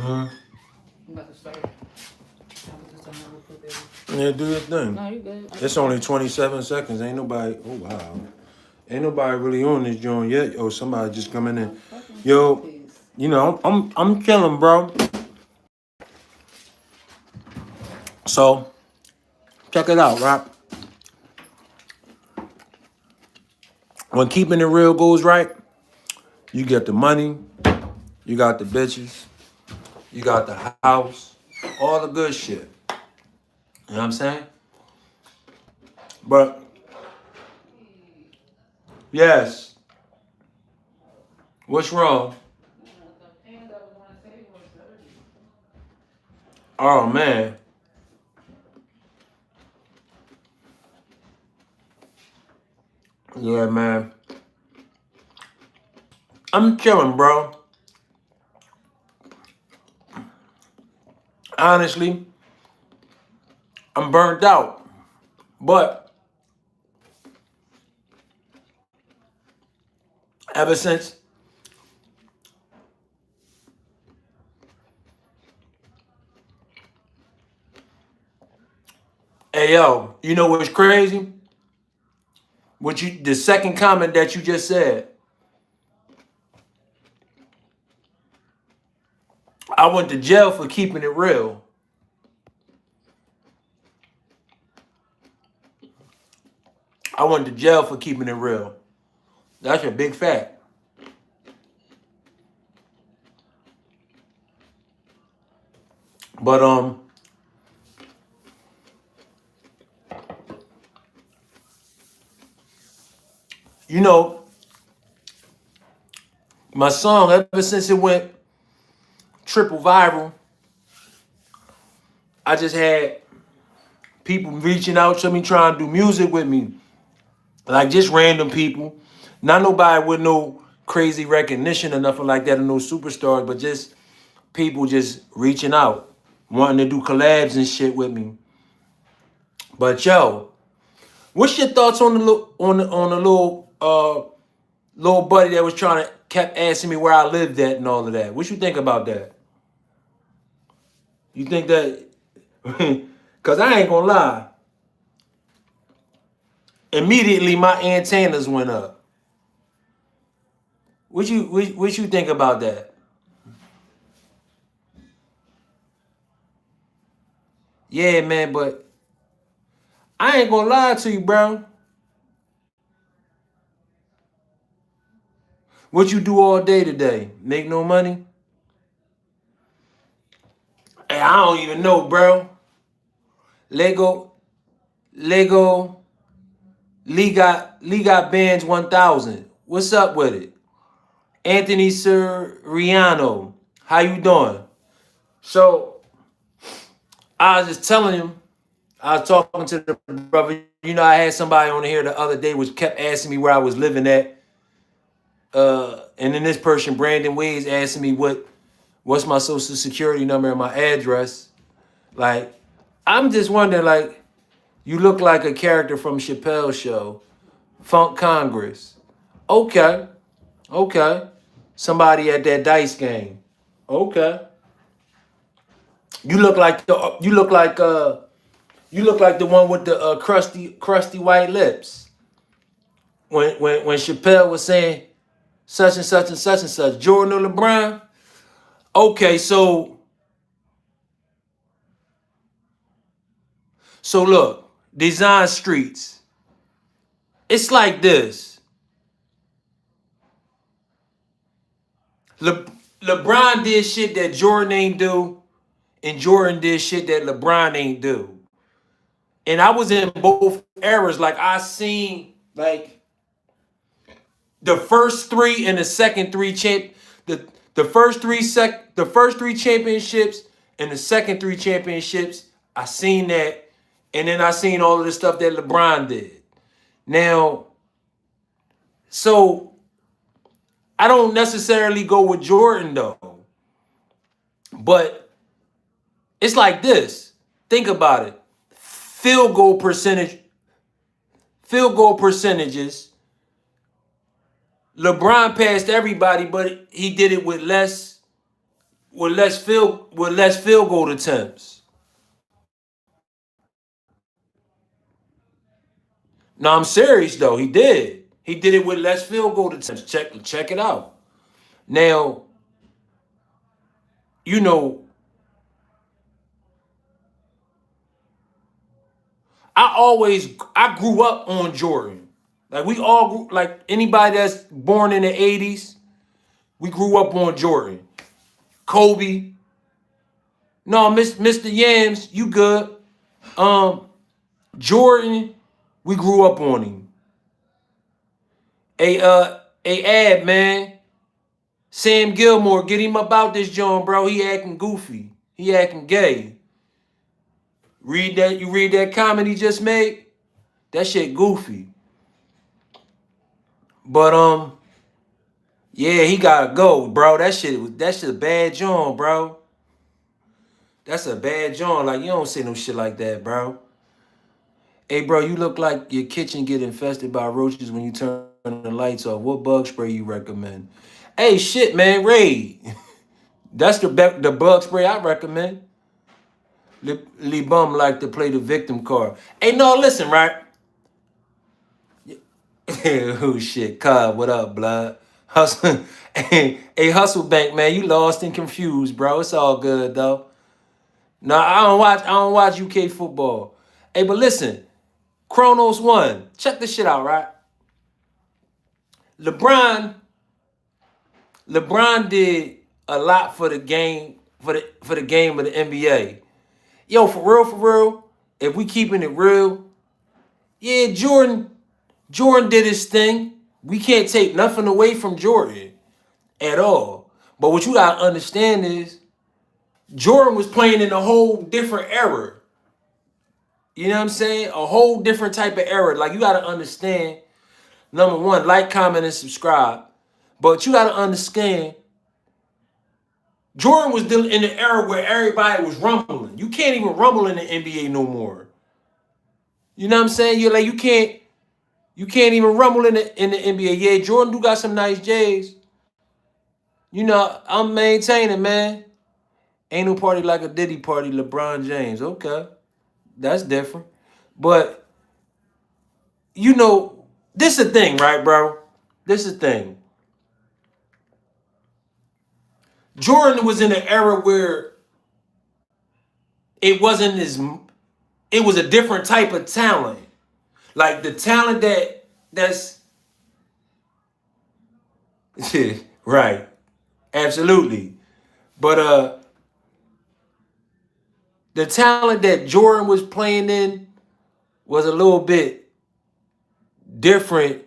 I'm about to start. Yeah, do your thing. No, you good. It's only 27 seconds. Ain't nobody. Oh wow. Ain't nobody really on this joint yet. Yo, somebody just coming in. Yo, you know, I'm killing, bro. So check it out, right? When keeping it real goes right, you get the money, you got the bitches, you got the house, all the good shit. You know what I'm saying? But yes, what's wrong? Oh man. Yeah, man. I'm chilling, bro. Honestly, I'm burnt out. But ever since hey yo, you know what's crazy? The second comment that you just said, I went to jail for keeping it real. I went to jail for keeping it real. That's a big fact. But you know, my song, ever since it went triple viral, I just had people reaching out to me trying to do music with me. Like just random people. Not nobody with no crazy recognition or nothing like that or no superstars, but just people just reaching out, wanting to do collabs and shit with me. But yo, what's your thoughts on the little buddy that was trying to kept asking me where I lived at and all of that? What you think about that? You think that? Cause I ain't gonna lie. Immediately my antennas went up. What you think about that? Yeah, man, but I ain't gonna lie to you, bro. What you do all day today? Make no money? Hey, I don't even know, bro. Lego, Lego, Lee got bands 1000. What's up with it? Anthony Siriano, how you doing? So I was just telling him, I was talking to the brother. You know, I had somebody on here the other day which kept asking me where I was living at. And then this person, Brandon Ways, asking me what's my social security number and my address. Like, I'm just wondering, like, you look like a character from Chappelle's show, Funk Congress. Okay, okay. Somebody at that dice game. Okay. You look like the one with the crusty white lips. When Chappelle was saying such and such and such and such, Jordan or LeBron. Okay, so look, Design Streets. It's like this. LeBron did shit that Jordan ain't do, and Jordan did shit that LeBron ain't do. And I was in both eras. Like I seen like the first three and the second three the first three championships and the second three championships. I seen that, and then I seen all of the stuff that LeBron did. Now, so I don't necessarily go with Jordan though, but it's like this. Think about it. Field goal percentage, field goal percentages. LeBron passed everybody, but he did it with less with less field goal attempts. No, I'm serious though. He did. He did it with less field goal attempts. Check it out. Now, you know, I grew up on Jordan. Like we all grew, like anybody that's born in the 80s, we grew up on Jordan. Kobe. No, Mr. Yams, you good. Jordan, we grew up on him. A ad, man. Sam Gilmore, get him up out this joint, bro. He acting goofy. He acting gay. You read that comment he just made? That shit goofy. But yeah, he gotta go, bro. That shit a bad joint, bro. That's a bad joint. Like, you don't say no shit like that, bro. Hey, bro, you look like your kitchen get infested by roaches when you turn the lights off. What bug spray you recommend? Hey, shit, man, Raid. That's the bug spray I recommend. Lee Bum like to play the victim card. Hey, no, listen, right? Oh, shit, Cobb, what up, blood? Hustle. Hey, Hustle Bank, man, you lost and confused, bro. It's all good, though. No, I don't watch UK football. Hey, but listen, Chronos 1. Check this shit out, right? LeBron did a lot for the game, for the game of the NBA. Yo, for real, if we keeping it real, yeah, Jordan did his thing. We can't take nothing away from Jordan at all. But what you gotta understand is Jordan was playing in a whole different era. You know what I'm saying? A whole different type of era. Like, you gotta understand, number one, like, comment, and subscribe. But you gotta understand, Jordan was in the era where everybody was rumbling. You can't even rumble in the NBA no more. You know what I'm saying? You can't even rumble in the NBA. Yeah, Jordan do got some nice J's. You know, I'm maintaining, man. Ain't no party like a Diddy party, LeBron James. Okay. That's different. But, you know, this is the thing, right, bro? This is the thing. Jordan was in an era where it wasn't it was a different type of talent. Like the talent that's right. Absolutely. But the talent that Jordan was playing in was a little bit different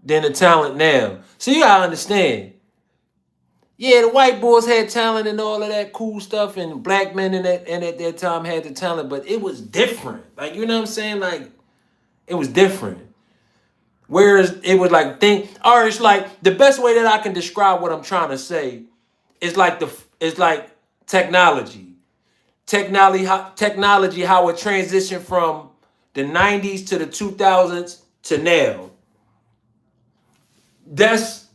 than the talent now. So you gotta understand. Yeah, the white boys had talent and all of that cool stuff, and black men at that time had the talent, but it was different. Like, you know what I'm saying? Like, it was different. Whereas it was like it's like the best way that I can describe what I'm trying to say is like technology. Technology, how it transitioned from the 90s to the 2000s to now. That's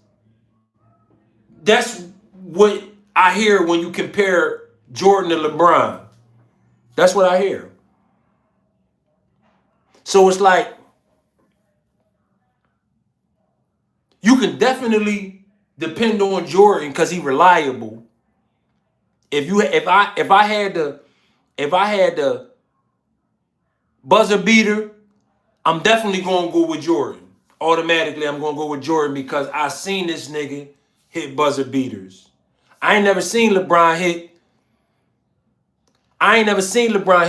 what I hear when you compare Jordan to LeBron. That's what I hear. So it's like you can definitely depend on Jordan because he's reliable. If I had the buzzer beater, I'm definitely gonna go with Jordan. Automatically, I'm gonna go with Jordan because I seen this nigga hit buzzer beaters. I ain't never seen LeBron hit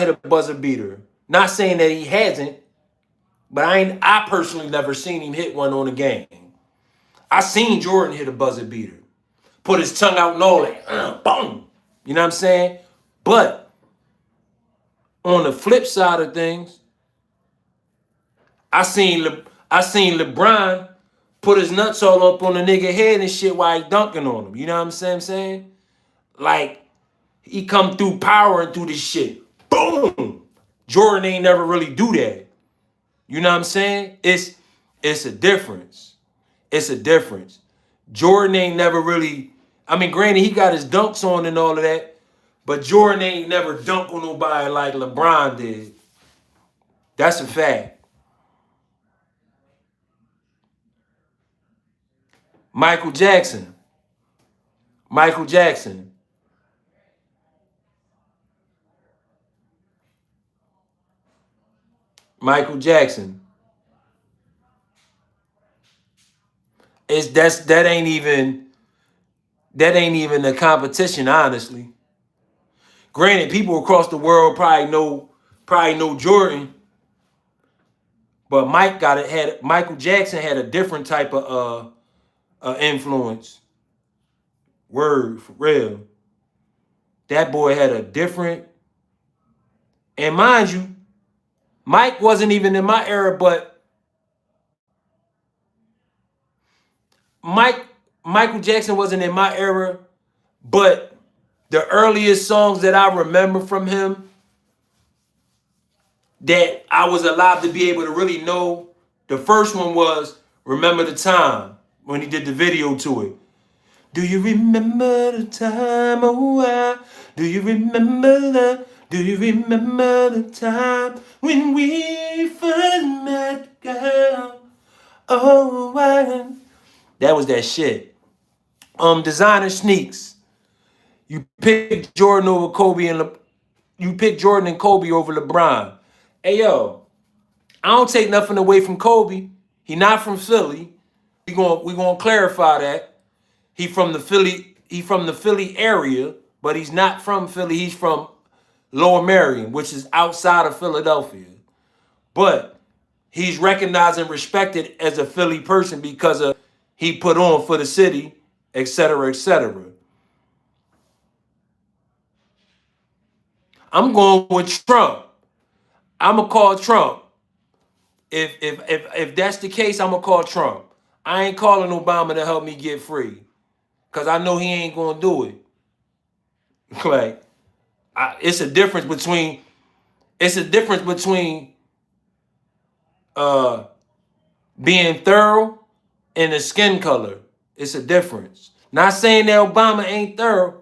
a buzzer beater. Not saying that he hasn't, but I personally never seen him hit one on a game. I seen Jordan hit a buzzer beater. Put his tongue out and all that. Boom. You know what I'm saying? But on the flip side of things, I seen LeBron put his nuts all up on the nigga head and shit while he dunking on him. You know what I'm saying? Like, he come through powering through this shit. Boom. Jordan ain't never really do that. You know what I'm saying? It's a difference. It's a difference. Jordan ain't never really I mean, granted, he got his dunks on and all of that, but Jordan ain't never dunked on nobody like LeBron did. That's a fact. Michael Jackson. Michael Jackson. Michael Jackson. That ain't even a competition, honestly. Granted, people across the world probably know Jordan, but Michael Jackson had a different type of influence. Word for real. That boy had a different, and mind you, Mike wasn't even in my era, but Michael Jackson wasn't in my era, but the earliest songs that I remember from him that I was allowed to be able to really know, the first one was Remember the Time, when he did the video to it. Do you remember the time, oh why? Do you remember do you remember the time when we first met, girl? Oh why? That was that shit. Designer sneaks. You pick Jordan over Kobe you pick Jordan and Kobe over LeBron. Hey yo, I don't take nothing away from Kobe. He not from Philly. We gonna clarify that. He from the Philly area, but he's not from Philly. He's from Lower Merion, which is outside of Philadelphia. But he's recognized and respected as a Philly person because of he put on for the city, etc., etc. I'm going with Trump. I'm gonna call Trump. If that's the case, I'm gonna call Trump. I ain't calling Obama to help me get free, cause I know he ain't gonna do it. Like, it's a difference between uh being thorough and the skin color. It's a difference. Not saying that Obama ain't thorough,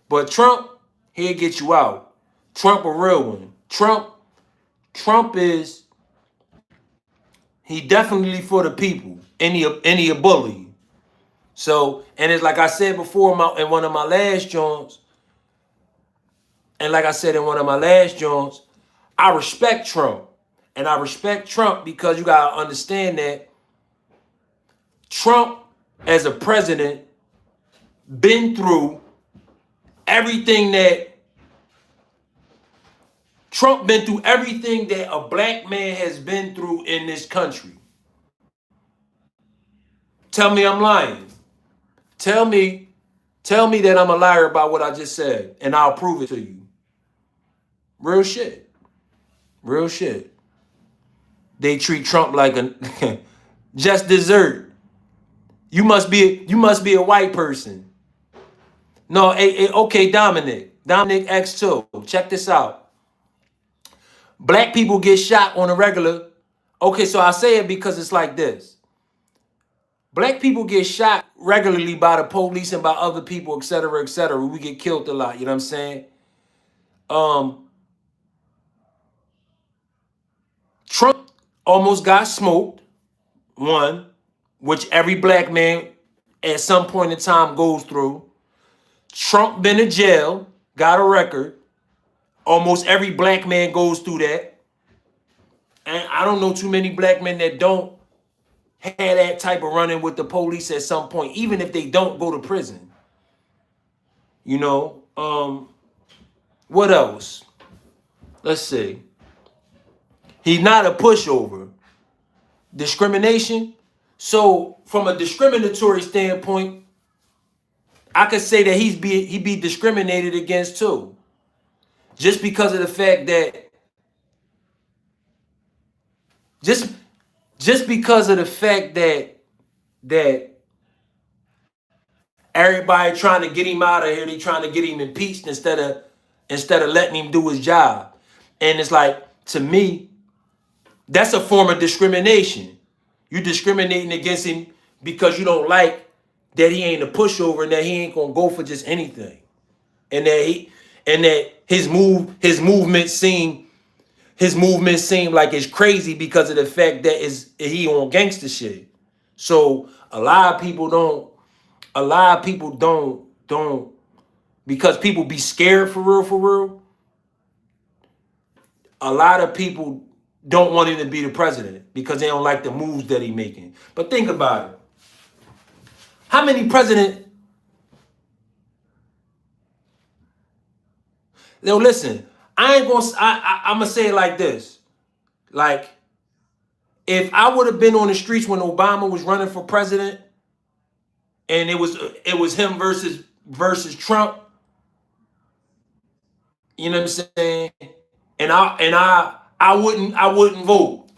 but Trump, he'll get you out. Trump a real one. Trump is, he definitely for the people. And he a bully. So, and it's like I said before in one of my last joints, I respect Trump. And I respect Trump because you gotta understand that Trump, as a president, been through everything that a black man has been through in this country. Tell me I'm lying. Tell me that I'm a liar about what I just said, and I'll prove it to you. Real shit. Real shit. They treat Trump like a just dessert. You must be a white person. No, okay, Dominic X2. Check this out. Black people get shot on a regular. Okay, so I say it because it's like this. Black people get shot regularly by the police and by other people, etc., etc. We get killed a lot, you know what I'm saying? Trump almost got smoked, one, which every black man at some point in time goes through. Trump been in jail, got a record. Almost every black man goes through that. And I don't know too many black men that don't have that type of run-in with the police at some point, even if they don't go to prison. You know, what else? Let's see. He's not a pushover. Discrimination. So from a discriminatory standpoint, I could say that he be discriminated against too. Just because of the fact that just because of the fact that everybody trying to get him out of here, they trying to get him impeached instead of letting him do his job. And it's like, to me, that's a form of discrimination. You discriminating against him because you don't like that he ain't a pushover and that he ain't gonna go for just anything, and that his movement seem like it's crazy because of the fact that he on gangster shit. So a lot of people don't because people be scared for real. A lot of people don't want him to be the president because they don't like the moves that he making. But think about it. How many president? Yo, listen. I'm gonna say it like this. Like, if I would have been on the streets when Obama was running for president, and it was him versus Trump, you know what I'm saying? And I wouldn't vote.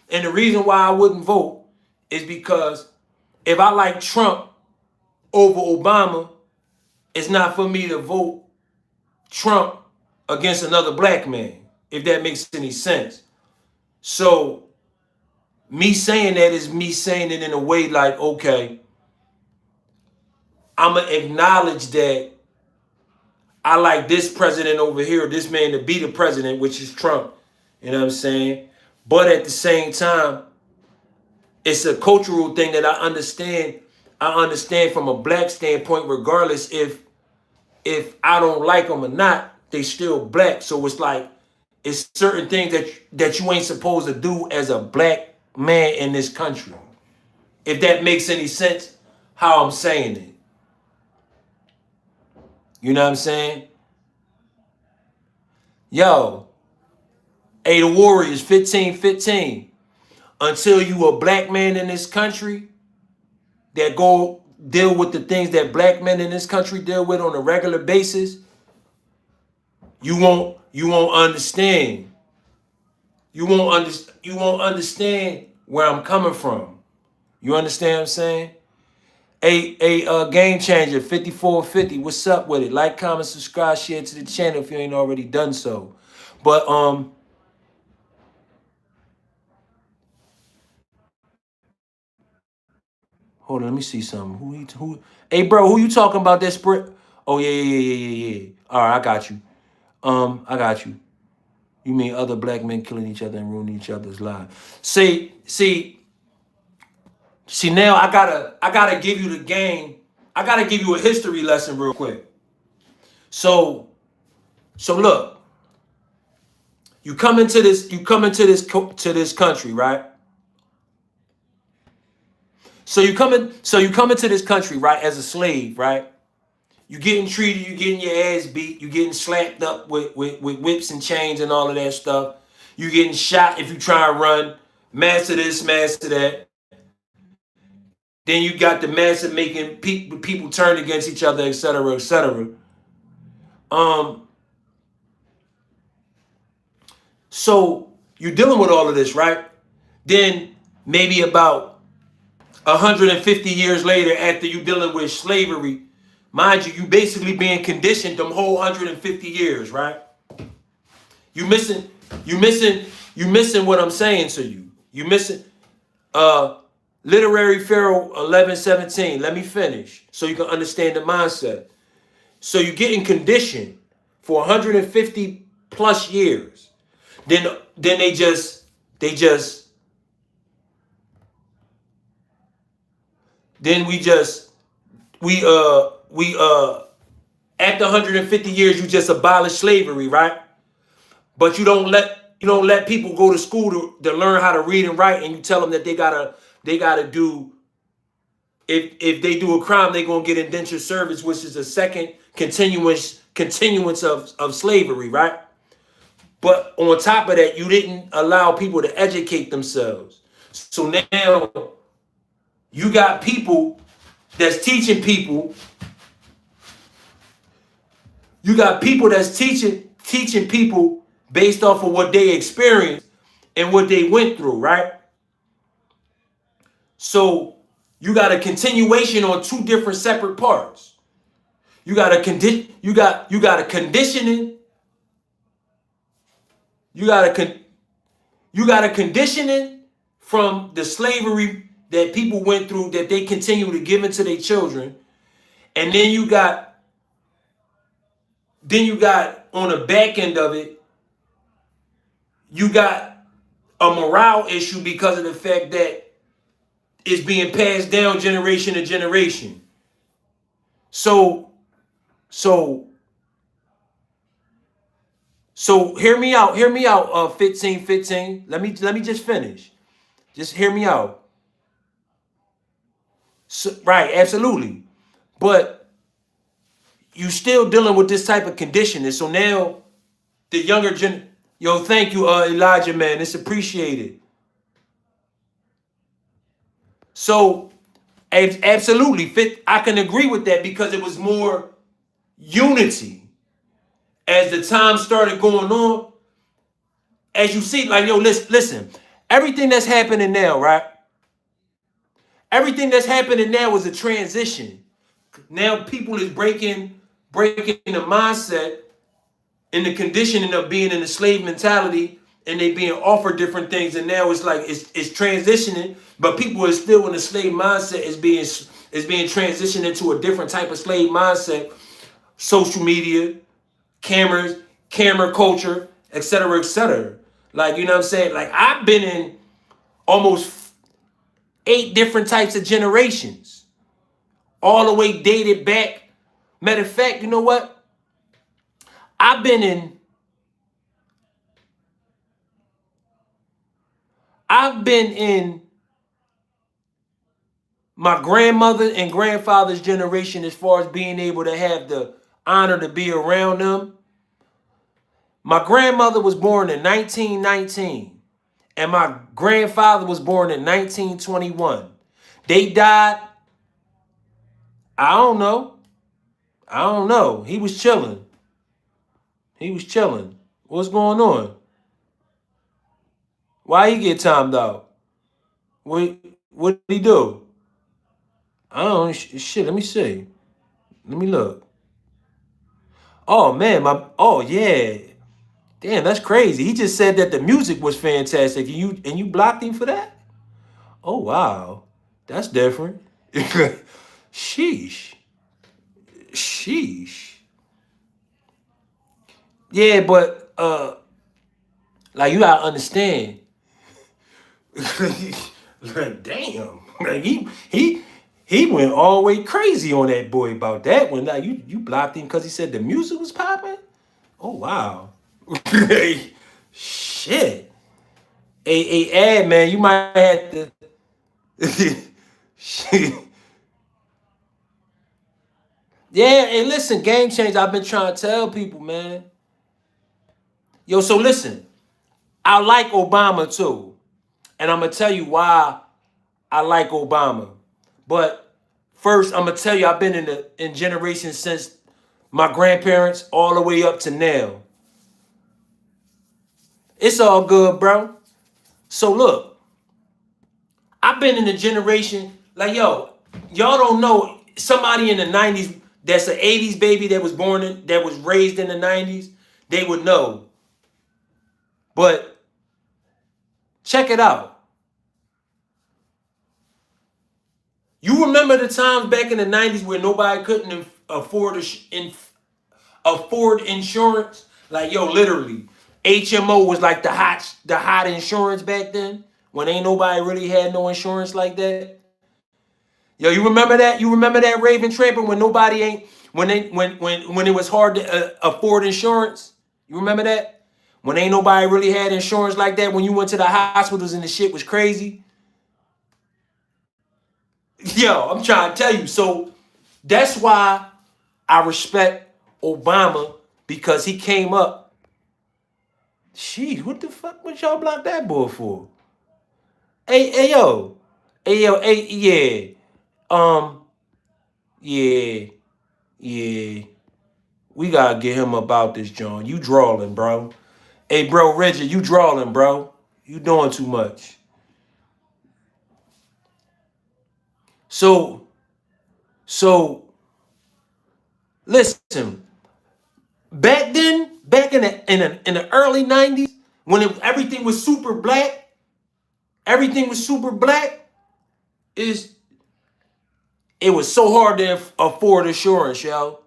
And the reason why I wouldn't vote is because if I like Trump over Obama, it's not for me to vote Trump against another black man, if that makes any sense. So me saying that is me saying it in a way like, okay, I'm going to acknowledge that I like this president over here, this man to be the president, which is Trump. You know what I'm saying? But at the same time, it's a cultural thing that I understand. I understand from a black standpoint, regardless if I don't like them or not, they still black. So it's like, it's certain things that you ain't supposed to do as a black man in this country. If that makes any sense, how I'm saying it. You know what I'm saying? Yo, hey, the Warriors, 15-15. Until you a black man in this country that go deal with the things that black men in this country deal with on a regular basis, you won't understand. You won't understand where I'm coming from. You understand what I'm saying? A game changer, 5450. What's up with it? Like, comment, subscribe, share to the channel if you ain't already done so. But hold on, let me see something. Who? Hey, bro, who you talking about? That spread? Oh yeah. All right, I got you. I got you. You mean other black men killing each other and ruining each other's lives? See. Now I gotta give you the game. I gotta give you a history lesson real quick. So look, you come into this country, right? So you come into this country, right, as a slave, right? You getting treated, you getting your ass beat, you getting slapped up with whips and chains and all of that stuff. You getting shot if you try and run, master this, master that. Then you got the mass of making people turn against each other, etc., etc. So you're dealing with all of this, right? Then maybe about 150 years later, after you dealing with slavery, mind you, you basically being conditioned them whole 150 years, right? You missing what I'm saying to you. You missing Literary Pharaoh 11:17. Let me finish so you can understand the mindset. So you're getting conditioned for 150 plus years. Then they just then we after 150 years you just abolish slavery, right? But you don't let people go to school to learn how to read and write, and you tell them that they gotta do, if they do a crime, they're gonna get indentured service, which is a second continuance of slavery, right? But on top of that, you didn't allow people to educate themselves. So now you got people that's teaching people. You got people that's teaching people based off of what they experienced and what they went through, right? So you got a continuation on two different separate parts. You got a conditioning. You got a conditioning from the slavery that people went through that they continue to give into their children. And then you got on the back end of it, you got a morale issue because of the fact that it's being passed down generation to generation. So so so hear me out, 1515. Let me just finish. Just hear me out. So, right, absolutely. But you still dealing with this type of conditioning. So now the younger yo, thank you, Elijah, man. It's appreciated. So absolutely fit. I can agree with that because it was more unity as the time started going on. As you see, like, yo, listen, everything that's happening now, right? Everything that's happening now is a transition. Now people is breaking the mindset and the conditioning of being in the slave mentality, and they being offered different things, and now it's like it's transitioning, but people are still in the slave mindset is being transitioned into a different type of slave mindset. Social media, cameras, camera culture, etc., etc. Like, you know what I'm saying? Like, I've been in almost 8 different types of generations, all the way dated back. Matter of fact, you know what? I've been in I've been in my grandmother and grandfather's generation as far as being able to have the honor to be around them. My grandmother was born in 1919 and my grandfather was born in 1921. They died, I don't know. I don't know. He was chilling. He was chilling. What's going on? Why he get timed out? What what did he do? I don't know. Shit, let me see. Let me look. Oh man, oh yeah. Damn, that's crazy. He just said that the music was fantastic, and you blocked him for that? Oh wow, that's different. Sheesh, sheesh. Yeah, but like, you gotta understand. Like, damn, like he went all the way crazy on that boy about that one. Like, you blocked him because he said the music was popping. Oh wow, shit. Ad man, you might have to. Shit. Yeah, and listen, game change. I've been trying to tell people, man. Yo, so listen, I like Obama too, and I'm gonna tell you why I like Obama. But first, I'm gonna tell you I've been in generations since my grandparents all the way up to now. It's all good, bro. So look, I've been in a generation like, yo, y'all don't know somebody in the 90s that's an 80s baby that was that was raised in the 90s, they would know. But check it out. You remember the times back in the 90s where nobody couldn't afford insurance? Like, yo, literally, HMO was like the hot insurance back then, when ain't nobody really had no insurance like that. Yo, you remember that? You remember that, Raven Tramper, when nobody ain't when it was hard to afford insurance? You remember that? When ain't nobody really had insurance like that, when you went to the hospitals and the shit was crazy? Yo, I'm trying to tell you. So that's why I respect Obama, because he came up. Sheesh, what the fuck would y'all block that boy for? Hey, yo. Hey, yo, hey, yeah. Um, yeah, yeah. We gotta get him about this, John. You drawling, bro. Hey, bro, Reggie, you drawling, bro. You doing too much. So, so listen. Back then, back in the early 90s, when everything was super black, everything was super black. It was so hard to afford insurance, yo.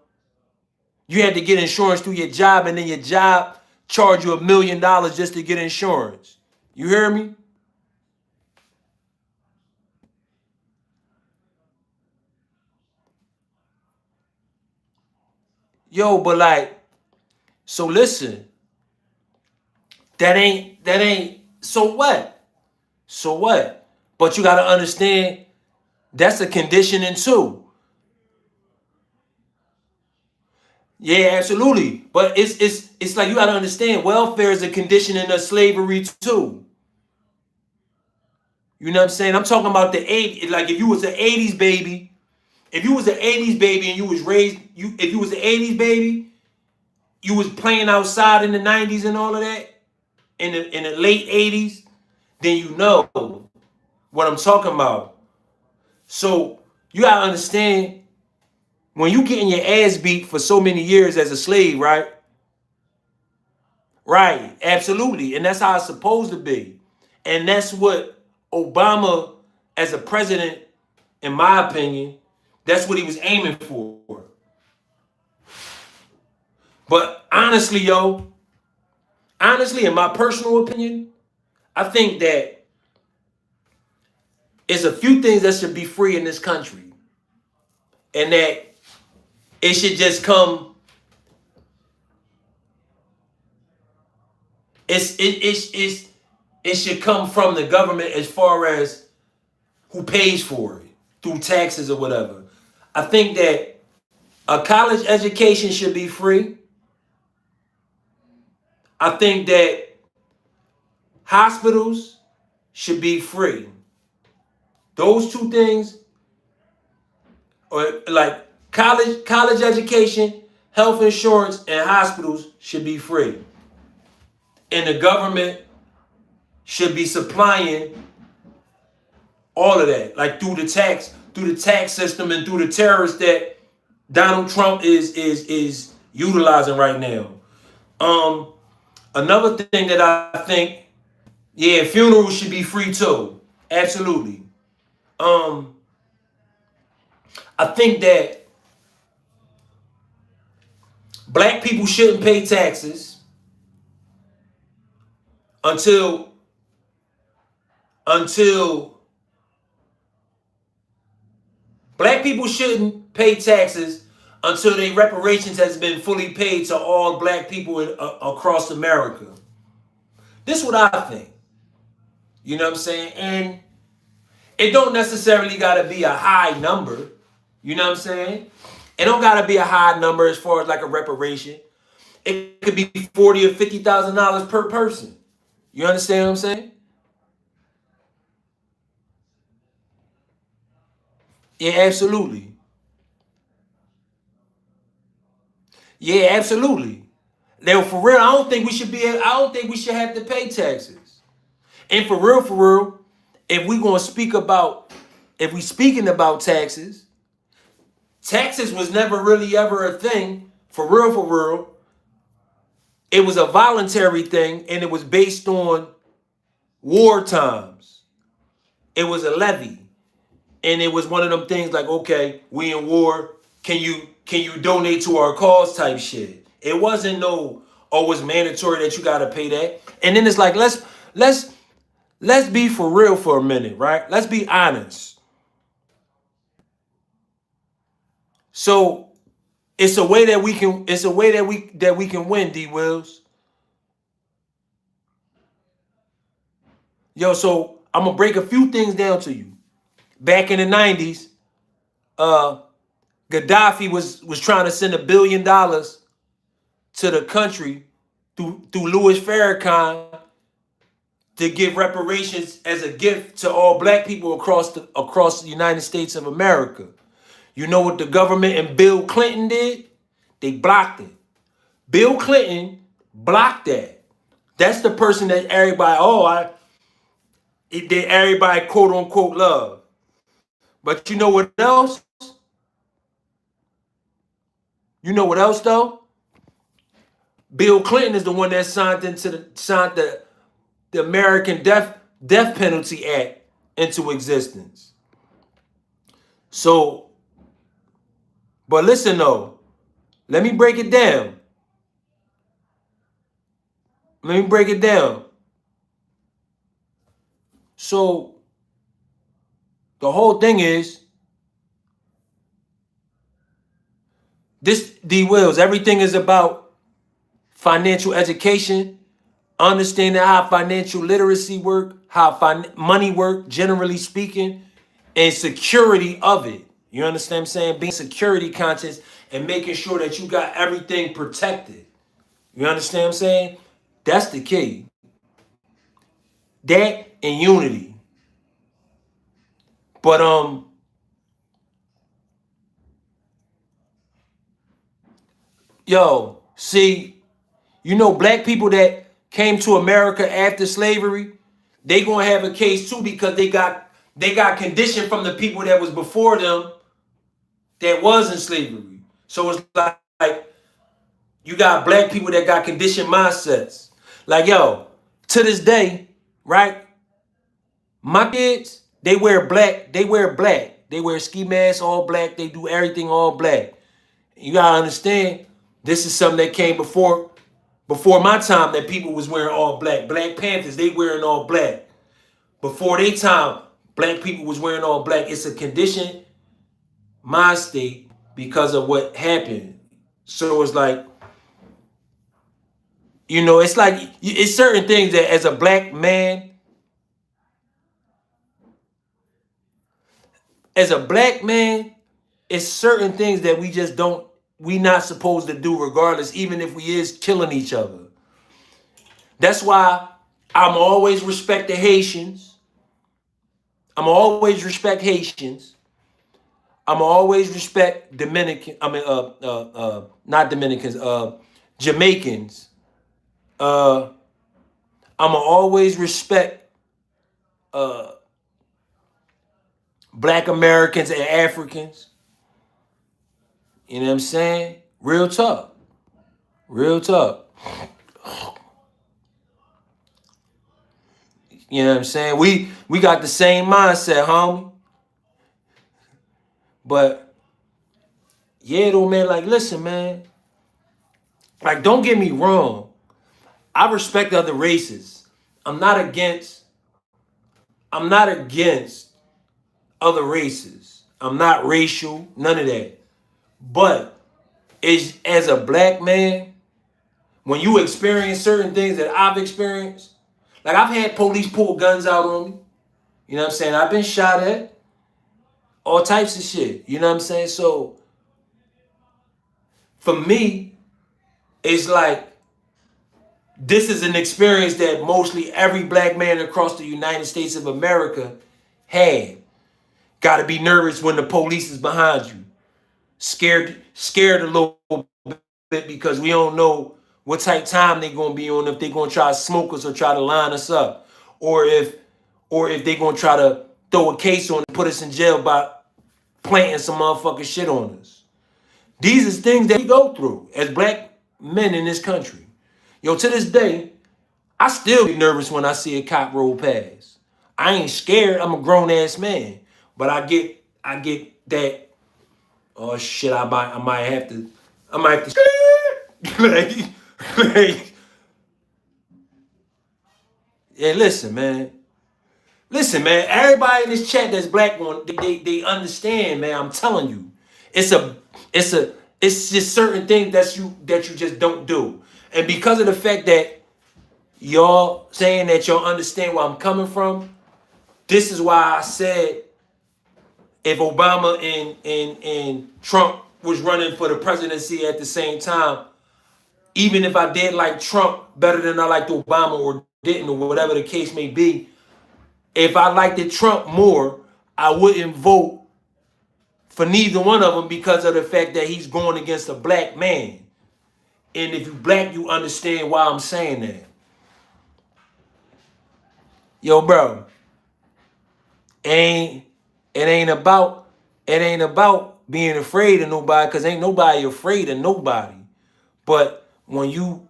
You had to get insurance through your job, and then your job charged you $1 million just to get insurance. You hear me? Yo, but like, so listen, that ain't so what? So what? But you gotta understand that's a conditioning too. Yeah, absolutely. But it's like you gotta understand welfare is a conditioning of slavery too. You know what I'm saying? I'm talking about the 80s. Like if you was an 80s baby, if you was an 80s baby and you was raised, if you was an 80s baby, you was playing outside in the 90s and all of that, in the late 80s, then you know what I'm talking about. So you gotta understand when you getting your ass beat for so many years as a slave, right? Right, absolutely. And that's how it's supposed to be. And that's what Obama, as a president, in my opinion, that's what he was aiming for. But honestly, yo, honestly, in my personal opinion, I think that it's a few things that should be free in this country. And that it should just come, it should come from the government as far as who pays for it through taxes or whatever. I think that a college education should be free. I think that hospitals should be free. Those two things, or like college education, health insurance, and hospitals should be free. And the government should be supplying all of that, like through the tax system and through the tariffs that Donald Trump is utilizing right now. Another thing that I think, yeah, funerals should be free too. Absolutely. Um, I think that black people shouldn't pay taxes until until black people shouldn't pay taxes until their reparations has been fully paid to all black people across America. This is what I think. You know what I'm saying? And it don't necessarily gotta be a high number. You know what I'm saying? It don't gotta be a high number as far as like a reparation. It could be $40,000 or $50,000 per person. You understand what I'm saying? Yeah, absolutely. Yeah, absolutely. Now, for real, I don't think we should be. I don't think we should have to pay taxes. And for real, if we gonna speak about, if we speaking about taxes, taxes was never really ever a thing. For real, for real. It was a voluntary thing, and it was based on war times. It was a levy, and it was one of them things like, okay, we in war. Can you donate to our cause type shit? It wasn't no, oh, it's mandatory that you gotta pay that. And then it's like, let's be for real for a minute, right? Let's be honest. So it's a way that we can, it's a way that we can win, D Wills. Yo, so I'm gonna break a few things down to you. Back in the 90s, uh Gaddafi was trying to send $1 billion to the country through Louis Farrakhan to give reparations as a gift to all black people across the United States of America. You know what the government and Bill Clinton did? They blocked it. Bill Clinton blocked that. That's the person that everybody, it did everybody quote unquote love. But you know what else? You know what else though? Bill Clinton is the one that signed the American Death Penalty Act into existence. So, but listen though, let me break it down. Let me break it down. So the whole thing is this, D Wills, everything is about financial education, understanding how financial literacy work, how money work, generally speaking, and security of it. You understand what I'm saying? Being security conscious and making sure that you got everything protected. You understand what I'm saying? That's the key. That and unity. But yo, see, you know, black people that came to America after slavery, they gonna have a case too because they got conditioned from the people that was before them that was in slavery. So it's like you got black people that got conditioned mindsets. Like yo, to this day, right? My kids, they wear black. They wear black. They wear ski masks all black. They do everything all black. You gotta understand, this is something that came before my time that people was wearing all black. Black Panthers, they wearing all black. Before they time, black people was wearing all black. It's a condition mind state because of what happened. So it's like, you know, it's like it's certain things that as a black man, it's certain things that we just don't, we not supposed to do regardless, even if we is killing each other. That's why I'm always respect the Haitians. I'm always respect Haitians. I'm always respect Dominican. I mean, not Dominicans. Jamaicans. I'm always respect Black Americans and Africans. You know what I'm saying? Real talk. Real talk. You know what I'm saying? We got the same mindset, homie. But yeah, though, man. Like, listen, man. Like, don't get me wrong. I respect other races. I'm not against. I'm not against other races. I'm not racial. None of that. But is as a black man, when you experience certain things that I've experienced, like I've had police pull guns out on me. You know what I'm saying? I've been shot at. All types of shit. You know what I'm saying? So for me, it's like this is an experience that mostly every black man across the United States of America had. Got to be nervous when the police is behind you. Scared a little bit because we don't know what type time they gonna be on, if they gonna try to smoke us or try to line us up, or if they gonna try to throw a case on and put us in jail by planting some motherfucking shit on us. These is things that we go through as black men in this country. Yo, to this day, I still be nervous when I see a cop roll past. I ain't scared. I'm a grown ass man, but I get that. Oh shit! I might have to. like, like, yeah. Listen, man. Everybody in this chat that's black one, they understand, man. I'm telling you, it's a, it's a, it's just certain things that you just don't do, and because of the fact that y'all saying that y'all understand where I'm coming from, this is why I said if Obama and Trump was running for the presidency at the same time, even if I did like Trump better than I liked Obama or didn't, or whatever the case may be, if I liked it Trump more, I wouldn't vote for neither one of them because of the fact that he's going against a black man. And if you black, you understand why I'm saying that. Yo, bro, ain't it ain't about being afraid of nobody, because ain't nobody afraid of nobody. But when you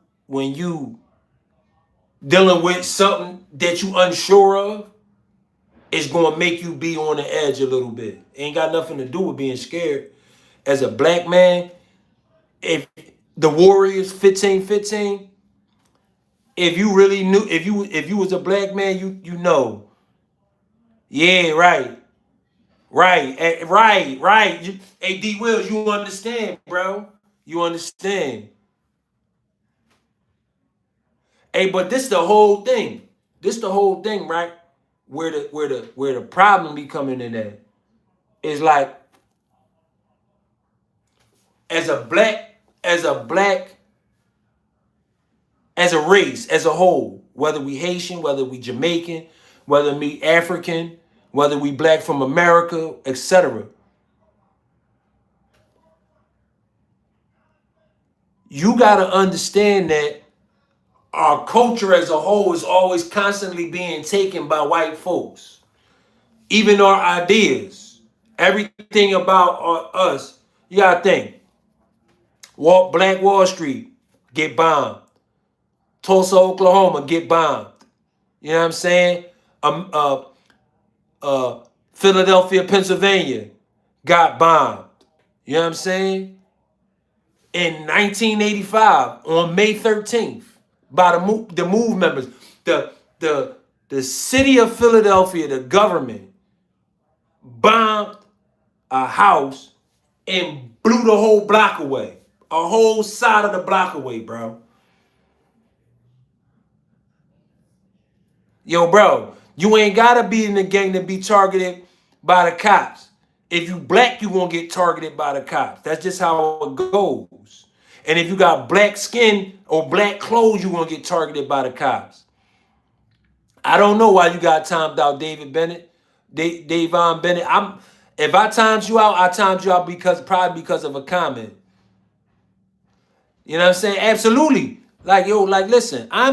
dealing with something that you unsure of, it's going to make you be on the edge a little bit. Ain't got nothing to do with being scared. As a black man, if the Warriors 15-15, if you really knew, if you was a black man, you know. Yeah, right. Right. Hey, D Wills, you understand, bro. You understand. Hey, but this the whole thing. This the whole thing, right? Where the problem be coming in at is like as a black, as a black, as a race, as a whole, whether we Haitian, whether we Jamaican, whether we African, whether we black from America, etc. You gotta understand that our culture as a whole is always constantly being taken by white folks. Even our ideas, everything about us, you gotta think. Black Wall Street, get bombed. Tulsa, Oklahoma, get bombed. You know what I'm saying? Um, uh, Philadelphia, Pennsylvania, got bombed. You know what I'm saying? In 1985, on May 13th, by the MOVE members, the the city of Philadelphia, the government bombed a house and blew the whole block away, a whole side of the block away, bro. Yo, bro, you ain't gotta be in the gang to be targeted by the cops. If you black, you won't get targeted by the cops. That's just how it goes. And if you got black skin or black clothes, you won't get targeted by the cops. I don't know why you got timed out, David Bennett, Davon Bennett. If I timed you out, I timed you out probably because of a comment. You know what I'm saying? Absolutely. Like, yo, like, listen, I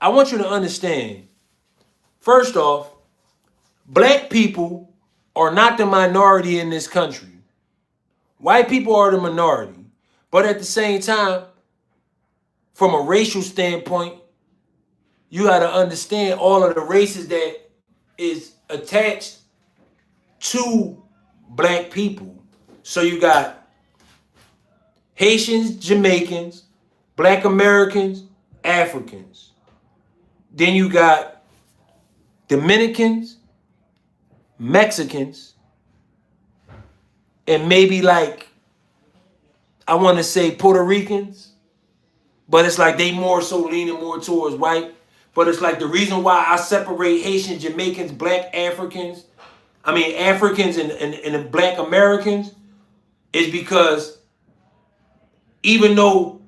want you to understand. First off, black people are not the minority in this country. White people are the minority. But at the same time, from a racial standpoint, you got to understand all of the races that is attached to black people. So you got Haitians, Jamaicans, Black Americans, Africans. Then you got Dominicans, Mexicans, and maybe like, I want to say Puerto Ricans, but it's like they more so leaning more towards white. But it's like the reason why I separate Haitians, Jamaicans, Black Africans, Africans and Black Americans is because even though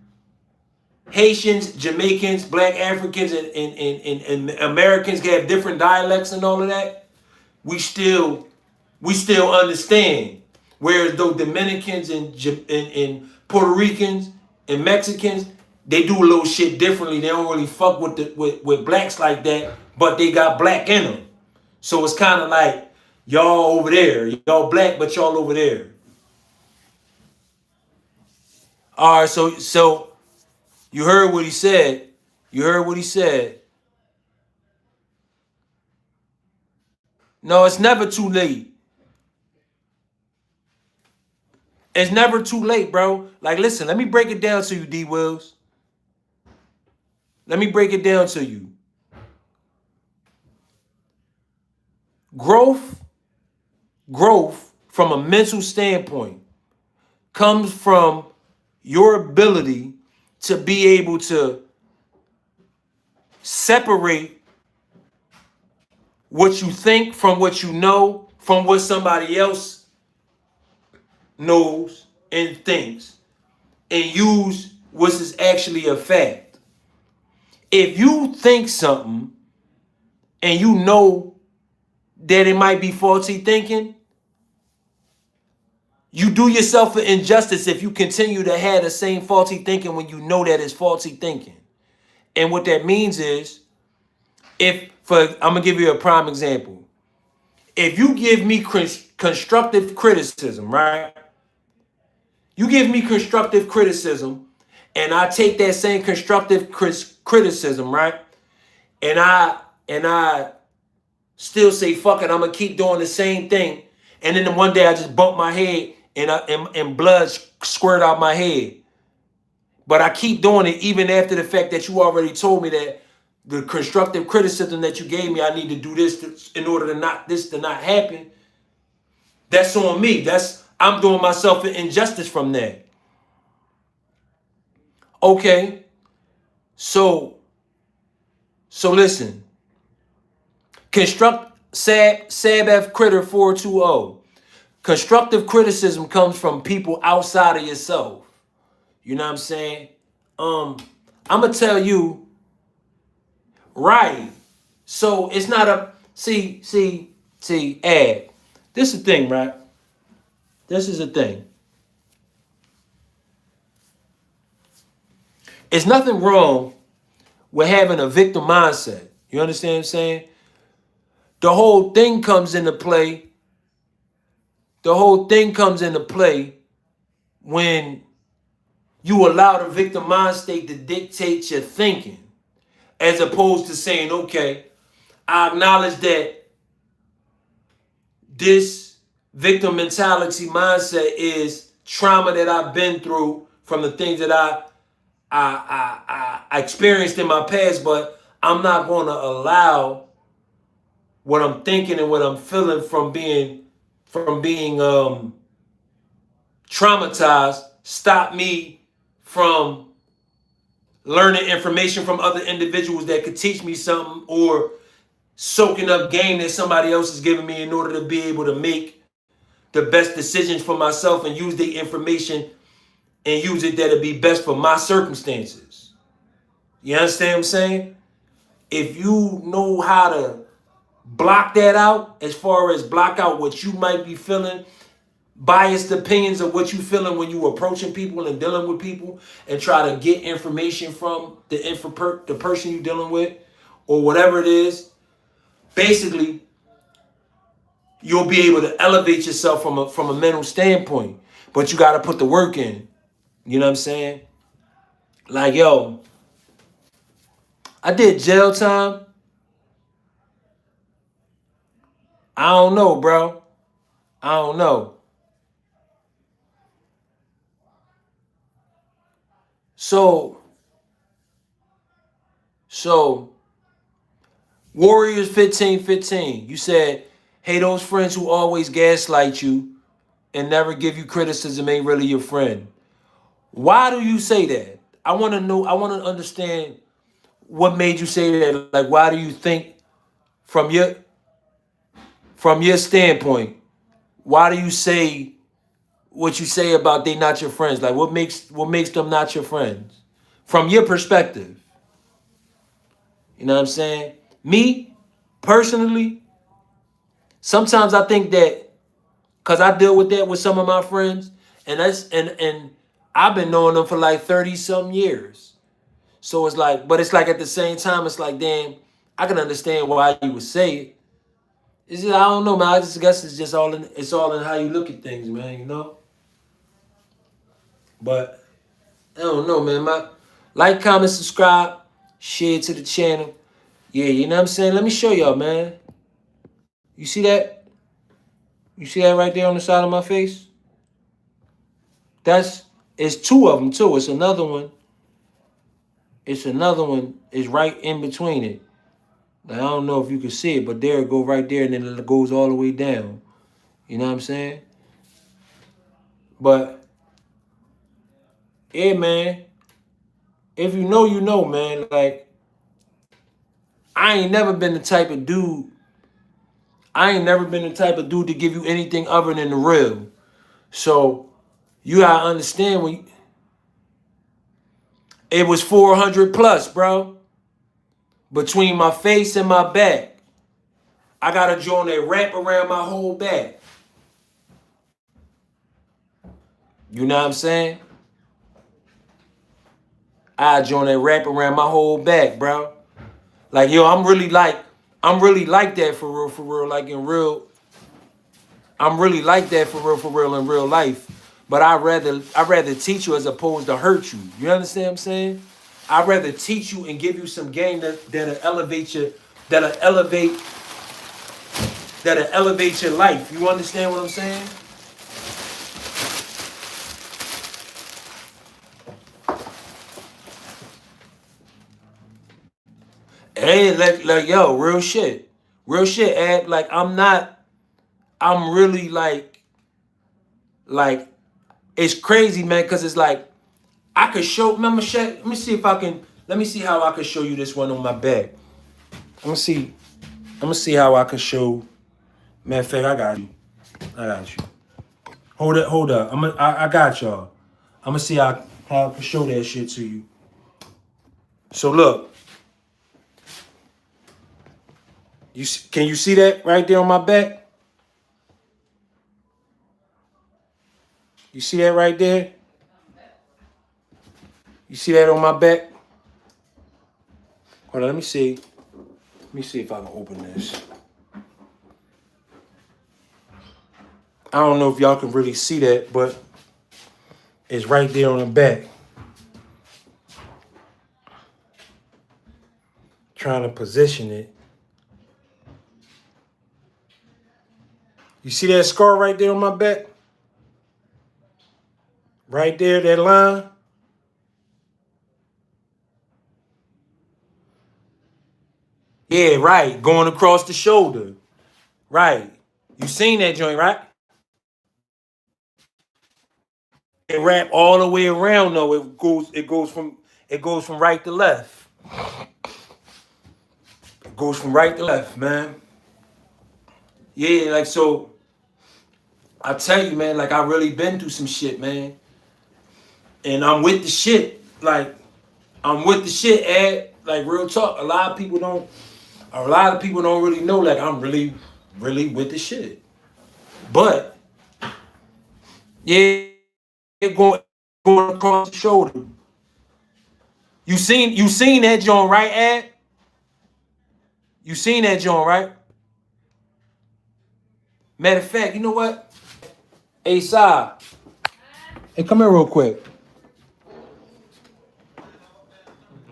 Haitians, Jamaicans, Black Africans, and Americans have different dialects and all of that, we still understand. Whereas though Dominicans and Puerto Ricans and Mexicans, they do a little shit differently. They don't really fuck with blacks like that, but they got black in them. So it's kind of like y'all over there, y'all black, but y'all over there. All right, so you heard what he said. You heard what he said. No, it's never too late. It's never too late, bro. Like, listen, let me break it down to you, D Wills. Let me break it down to you. Growth from a mental standpoint comes from your ability to be able to separate what you think from what you know, from what somebody else knows and thinks, and use what is actually a fact. If you think something and you know that it might be faulty thinking, you do yourself an injustice if you continue to have the same faulty thinking when you know that it's faulty thinking. And what that means is, I'm gonna give you a prime example. If you give me constructive criticism, right? You give me constructive criticism, and I take that same constructive criticism, right? And I still say, fuck it, I'm gonna keep doing the same thing. And then one day I just bump my head and blood squirt out my head. But I keep doing it even after the fact that you already told me that the constructive criticism that you gave me, I need to do this in order to not happen. That's on me. I'm doing myself an injustice from that. Okay. So listen. Sabbath Critter 420. Constructive criticism comes from people outside of yourself. You know what I'm saying? I'm gonna tell you, right. So it's not a see, Ad. This is the thing, right? This is the thing. It's nothing wrong with having a victim mindset. You understand what I'm saying? The whole thing comes into play. The whole thing comes into play when you allow the victim mind state to dictate your thinking, as opposed to saying, okay, I acknowledge that this victim mentality mindset is trauma that I've been through from the things that I experienced in my past, but I'm not going to allow what I'm thinking and what I'm feeling from being traumatized stop me from learning information from other individuals that could teach me something, or soaking up game that somebody else is giving me in order to be able to make the best decisions for myself and use the information and use it that'll be best for my circumstances. You understand what I'm saying? If you know how to block that out, as far as block out what you might be feeling, biased opinions of what you feeling when you approaching people and dealing with people, and try to get information from the person you dealing with, or whatever it is, basically you'll be able to elevate yourself from a mental standpoint. But you got to put the work in. You know what I'm saying? Like, yo, I did jail time. I don't know, bro. I don't know. So Warriors 15:15. You said, hey, those friends who always gaslight you and never give you criticism ain't really your friend. Why do you say that? I want to know. I want to understand what made you say that. Like, why do you think, from your standpoint, why do you say what you say about they not your friends? Like, what makes them not your friends from your perspective? You know what I'm saying? Me, personally, sometimes I think that, because I deal with that with some of my friends, and I've been knowing them for like 30 some years. So it's like, but it's like at the same time, it's like, damn, I can understand why you would say it. It's just, I don't know, man. I just guess it's all in how you look at things, man, you know? But I don't know, man. Like, comment, subscribe, share to the channel. Yeah, you know what I'm saying? Let me show y'all, man. You see that? You see that right there on the side of my face? It's two of them too. It's another one. It's another one. It's right in between it. Like, I don't know if you can see it, but there it go right there, and then it goes all the way down. You know what I'm saying? But yeah, man. If you know, you know, man. Like, I ain't never been the type of dude. I ain't never been the type of dude to give you anything other than the real. So you gotta understand it was 400 plus, bro. Between my face and my back. I got a joint that wrap around my whole back. You know what I'm saying? I joint that wrap around my whole back, bro. Like, yo, I'm really like that for real, like in real. I'm really like that for real in real life. But I'd rather teach you as opposed to hurt you. You understand what I'm saying? I'd rather teach you and give you some game that'll elevate that'll elevate your life. You understand what I'm saying? Hey, like yo, real shit. Real shit, Ed. Like I'm really like it's crazy, man, because it's like I could show remember shit. Let me see if I can let me see how I could show you this one on my back. I'm gonna see how I could show. Matter of fact, I got you. I got you. Hold up. I got y'all. I'm gonna see how I can show that shit to you. So look, can you see that right there on my back? You see that right there? You see that on my back? Hold on, let me see. Let me see if I can open this. I don't know if y'all can really see that, but it's right there on the back. Trying to position it. You see that scar right there on my back? Right there, that line? Yeah, right. Going across the shoulder. Right. You seen that joint, right? It wrap all the way around though. It goes from right to left. It goes from right to left, man. Yeah, like so I tell you, man, like I really been through some shit, man. And I'm with the shit. Like I'm with the shit, Ed. Like real talk. A lot of people don't really know like I'm really, really with the shit. But yeah, it going across the shoulder. You seen that joint, right, Ed? You seen that joint, right? Matter of fact, you know what? Hey, Sai. Hey, come here real quick.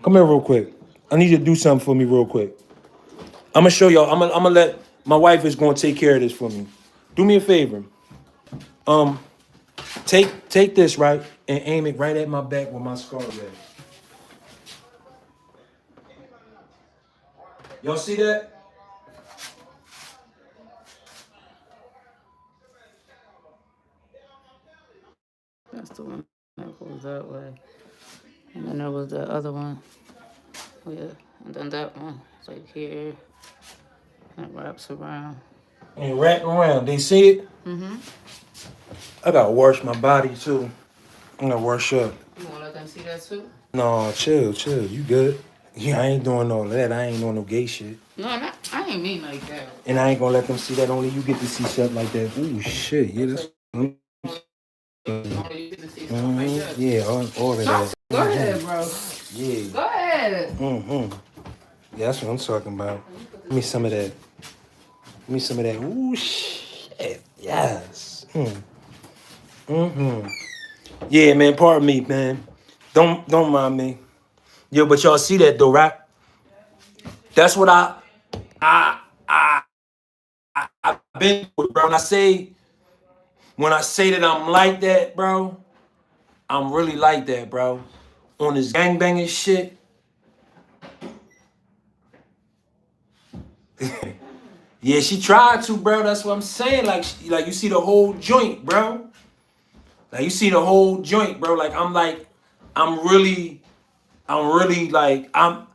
Come here real quick. I need you to do something for me real quick. I'm gonna show y'all. I'm gonna let my wife is gonna take care of this for me. Do me a favor. Um, take this right and aim it right at my back with my scar at. Y'all see that? That's the one that goes that way. And then there was the other one. Oh, yeah. And then that one. It's like here. And it wraps around. And wrap around. They see it? Mm-hmm. I gotta wash my body too. I'm gonna wash up. You wanna let them see that too? No, chill. You good? Yeah, I ain't doing all that. I ain't doing no gay shit. No, I ain't mean like that. And I ain't gonna let them see that. Only you get to see stuff like that. Ooh, shit. Yeah, that's. Only you can see something like that. Yeah, all of that. Go ahead, bro. Yeah. Go ahead. Yeah, that's what I'm talking about. Give me some of that. Give me some of that. Ooh, shit. Yes. Yeah, man. Pardon me, man. Don't mind me. Yo, but y'all see that though, right? That's what I've been with, bro. When I say that I'm like that, bro, I'm really like that, bro. On this gangbanging shit. Yeah, she tried to, bro. That's what I'm saying. Like you see the whole joint, bro. Like you see the whole joint, bro. I'm really like I'm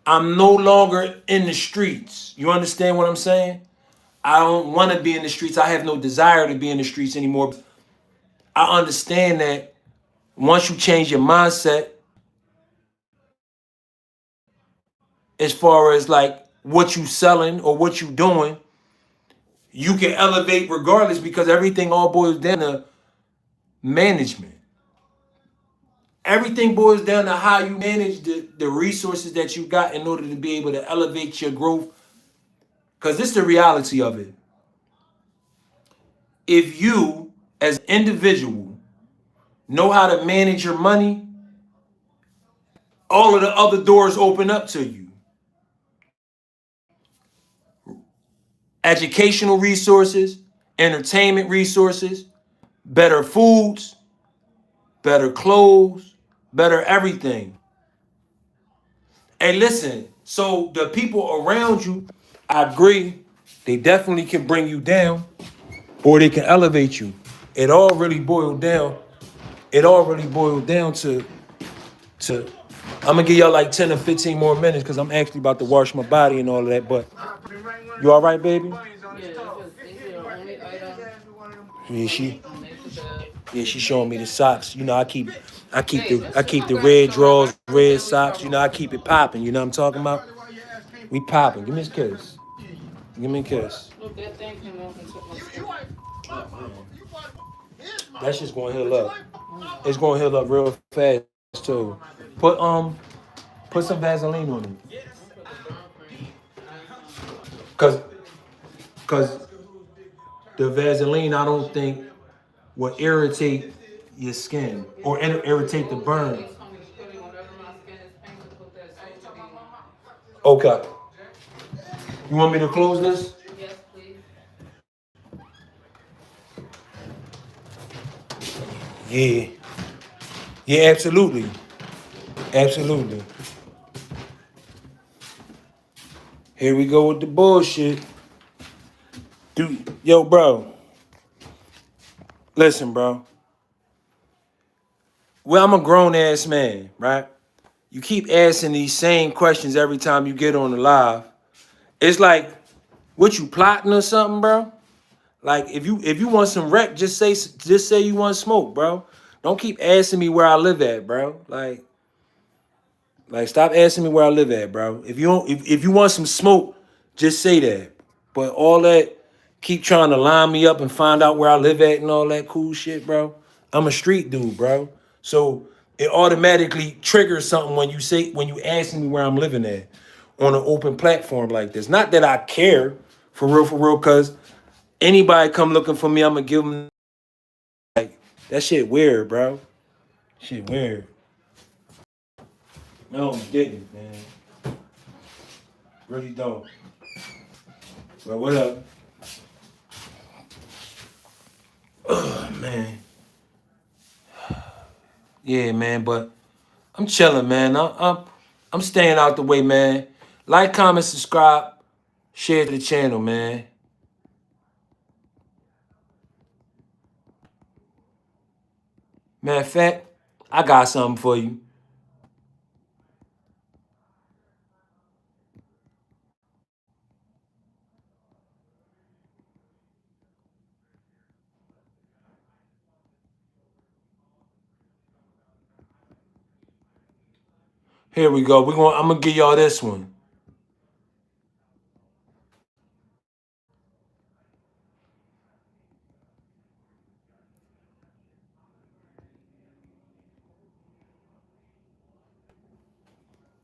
no longer in the streets. You understand what I'm saying? I don't want to be in the streets. I have no desire to be in the streets anymore. I understand that once you change your mindset as far as like what you selling or what you doing, you can elevate regardless because everything all boils down to management. Everything boils down to how you manage the resources that you got in order to be able to elevate your growth. Because this is the reality of it. If you, as an individual, know how to manage your money, all of the other doors open up to you. educational resources, entertainment resources, better foods, better clothes, better everything. Hey, listen, so the people around you, I agree, they definitely can bring you down or they can elevate you. It all really boiled down. It all really boiled down to I'm gonna give y'all like 10 or 15 more minutes because I'm actually about to wash my body and all of that. But you all right, baby? Yeah, it's your only item. Yeah, she And make the bed. yeah, she showing me the socks. You know, Hey, that I shit keep my the back red so much. I drawers, can red barely socks. You know, I cover. keep it popping. You know what I'm talking about? We popping. Give me a kiss. Give me a kiss. Look, that thing came off and took my stuff. That's just gonna heal up. It's gonna heal up real fast too. Put put some Vaseline on it. I'm put the burn cream. Cause cause the Vaseline I don't think will irritate your skin or irritate the Those at burn. least told me to put it whenever my skin is pink to put that Solidine on. Okay. You want me to close this? Yes, please. Yeah. Yeah, absolutely. Absolutely. Here we go with the bullshit. Dude, yo, bro. Listen, bro. Well, I'm a grown ass man, right? You keep asking these same questions every time you get on the live. It's like, what you plotting or something, bro? Like, if you want some wreck, just say you want smoke, bro. Don't keep asking me where I live at, bro. Like stop asking me where I live at, bro. If you don't, if you want some smoke, just say that. But all that, keep trying to line me up and find out where I live at and all that cool shit, bro. I'm a street dude, bro. So it automatically triggers something when you asking me where I'm living at on an open platform like this. Not that I care for real, cause anybody come looking for me, I'm gonna give them like that shit weird, bro. Shit weird. No, you didn't, man. Really don't. Well, what up? Oh, man. Yeah, man, but I'm chilling, man. I'm staying out the way, man. Like, comment, subscribe, share to the channel, man. Matter of fact, I got something for you. Here we go. I'm gonna give y'all this one.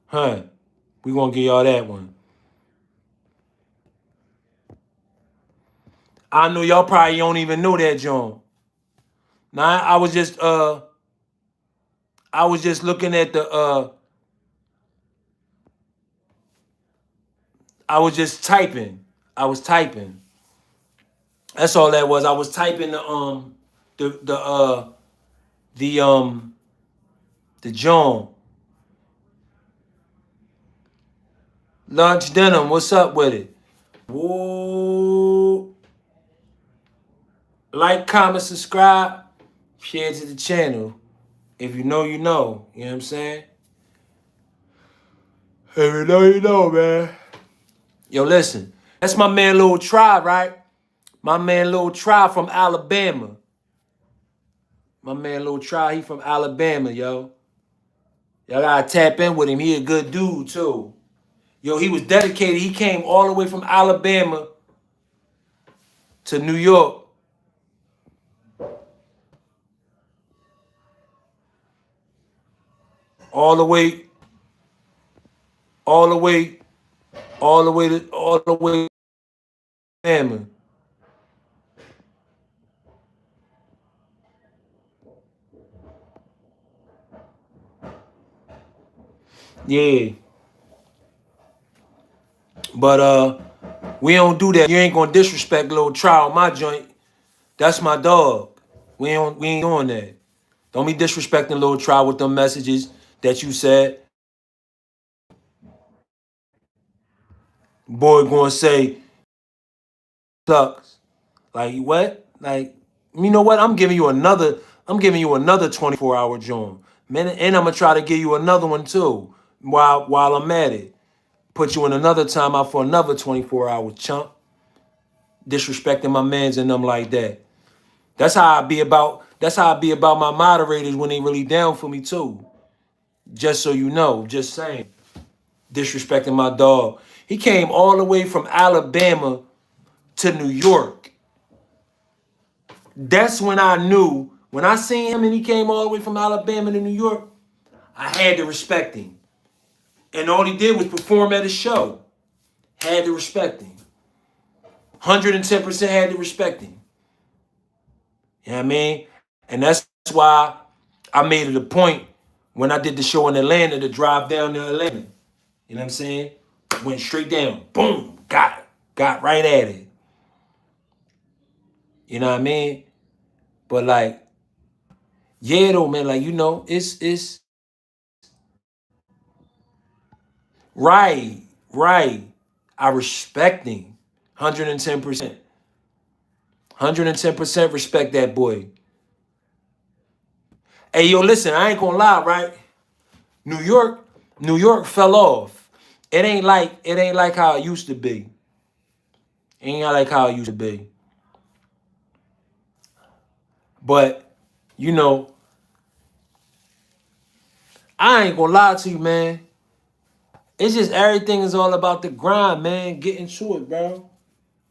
Huh. We gonna give y'all that one. I know y'all probably don't even know that, John. Now I was just looking at the I was just typing. I was typing. That's all that was. I was typing the the uh the the John. Lunch denim, what's up with it? Whoa. Like, comment, subscribe, share to the channel. If you know, you know. You know what I'm saying? If you know, you know, man. Yo, listen. That's my man Lil Try, right? My man Lil Try from Alabama. My man Lil Try, he from Alabama, yo. Y'all gotta tap in with him. He a good dude, too. Yo, he was dedicated. He came all the way from Alabama to New York. All the way, all the way, all the way, Alabama. Yeah. But We don't do that. You ain't gonna disrespect Lil Trial, my joint. That's my dog. We ain't doing that. Don't be disrespecting Lil Trial with them messages that you said. Boy gonna say sucks. Like what? Like, you know what? I'm giving you another 24-hour joint. Man, and I'm gonna try to give you another one too. While I'm at it. Put you in another time out for another 24 hours, chump. Disrespecting my mans and them like that. That's how I be about my moderators when they really down for me too. Just so you know, just saying. Disrespecting my dog. He came all the way from Alabama to New York. That's when I knew, when I seen him and he came all the way from Alabama to New York, I had to respect him. And all he did was perform at a show. Had to respect him. 110% had to respect him. You know what I mean? And that's why I made it a point when I did the show in Atlanta to drive down to Atlanta. You know what I'm saying? Went straight down. Boom. Got it. Got right at it. You know what I mean? But like, yeah though, man, like, you know, it's right. I respect him. 110%. 110% respect that boy. Hey, yo, listen, I ain't gonna lie, right? New York fell off. It ain't like how it used to be. It ain't like how it used to be. But, you know, I ain't gonna lie to you, man. It's just everything is all about the grind, man. Get into it, bro.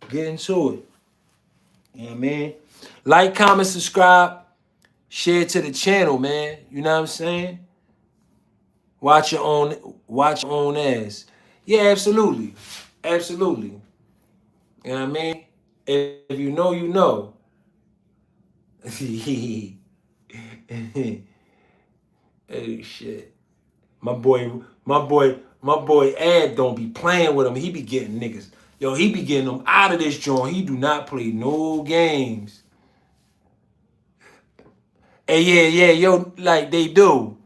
Get into it. You know what I mean? Like, comment, subscribe, share to the channel, man. You know what I'm saying? Watch your own ass. Yeah, absolutely. Absolutely. You know what I mean? If you know, you know. Oh shit. My boy Ad don't be playing with him. He be getting niggas. Yo, he be getting them out of this joint. He do not play no games. Hey, yeah, yo, like they do.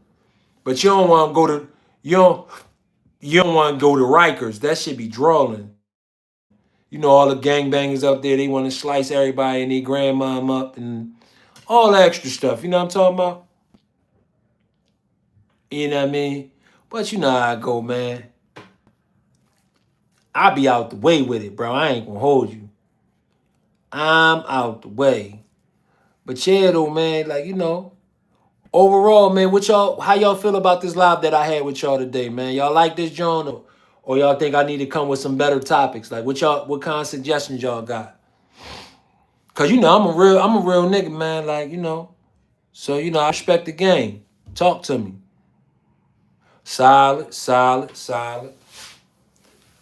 But you don't want to go to you don't want to go to Rikers. That shit be drawing. You know, all the gangbangers up there, they want to slice everybody and their grandmom up and all the extra stuff. You know what I'm talking about? You know what I mean? But you know how I go, man. I be out the way with it, bro. I ain't gonna hold you. I'm out the way. But yeah, though, man, like, you know, overall, man, how y'all feel about this live that I had with y'all today, man? Y'all like this, John? Or y'all think I need to come with some better topics? Like, what kind of suggestions y'all got? Cause you know, I'm a real nigga, man. Like, you know. So, you know, I respect the game. Talk to me. Solid.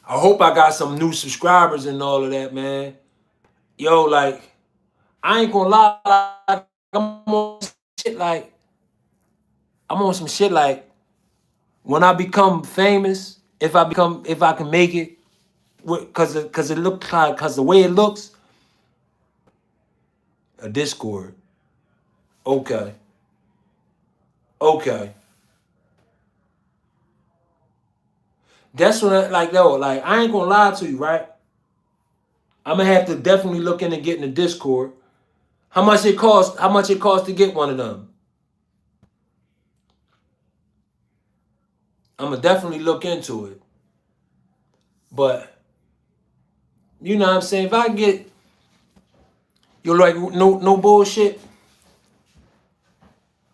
I hope I got some new subscribers and all of that, man. Yo, like, I ain't gonna lie, like, I'm on some shit like when I become famous, if I can make it, cause the way it looks, a Discord. Okay. That's what I ain't gonna lie to you, right? I'm gonna have to definitely look into getting a Discord. How much it costs to get one of them? I'm gonna definitely look into it. But you know what I'm saying? If I can get like no bullshit.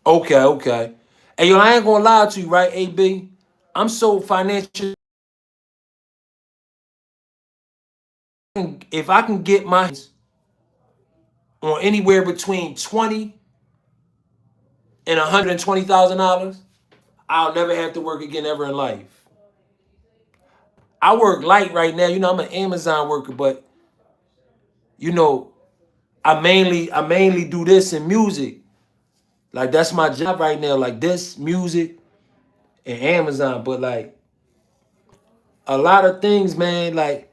Okay. Hey, yo, I ain't gonna lie to you, right, AB? I'm so financial. If I can get my on anywhere between $20,000 and $120,000, I'll never have to work again ever in life. I work light right now. You know, I'm an Amazon worker, but you know, I mainly do this in music. Like that's my job right now. Like this, music and Amazon. But like a lot of things, man, like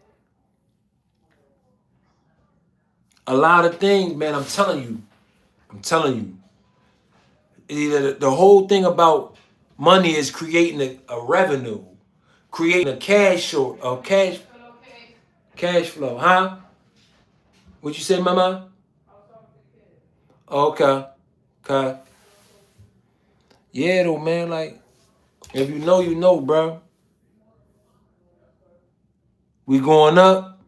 a lot of things, man. I'm telling you. Either the whole thing about money is creating a revenue, creating a cash flow, huh? What you say, mama? Okay, okay. Yeah, though, man. Like, if you know, you know, bro. We going up